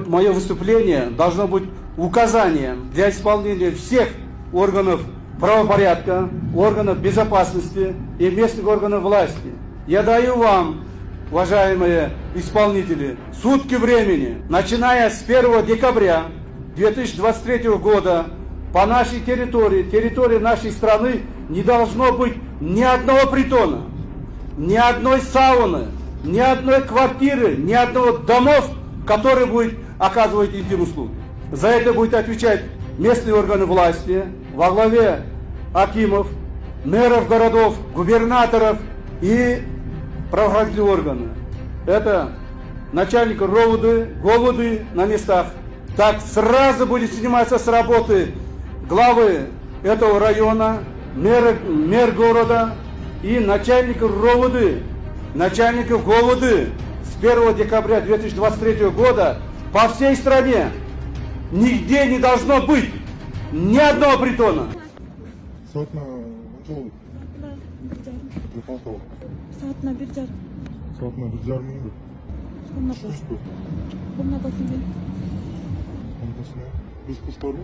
мое выступление должно быть указанием для исполнения всех органов правопорядка, органов безопасности и местных органов власти. Я даю вам, уважаемые исполнители, сутки времени, начиная с 1 декабря 2023 года по нашей территории нашей страны не должно быть ни одного притона, ни одной сауны, ни одной квартиры, ни одного домов, которые будут оказывать интим-услуги. За это будет отвечать местные органы власти во главе акимов, мэров городов, губернаторов и правоохранительные органы. Это начальник ГОВУДы на местах. Так сразу будет сниматься с работы главы этого района, мэр города и начальников РОВД, начальников ГОВУДы с 1 декабря 2023 года по всей стране. Нигде не должно быть ни одного притона. Saatına bir jar. Saatına bir jar mı? Bununla basın. Biz kuşlar mı?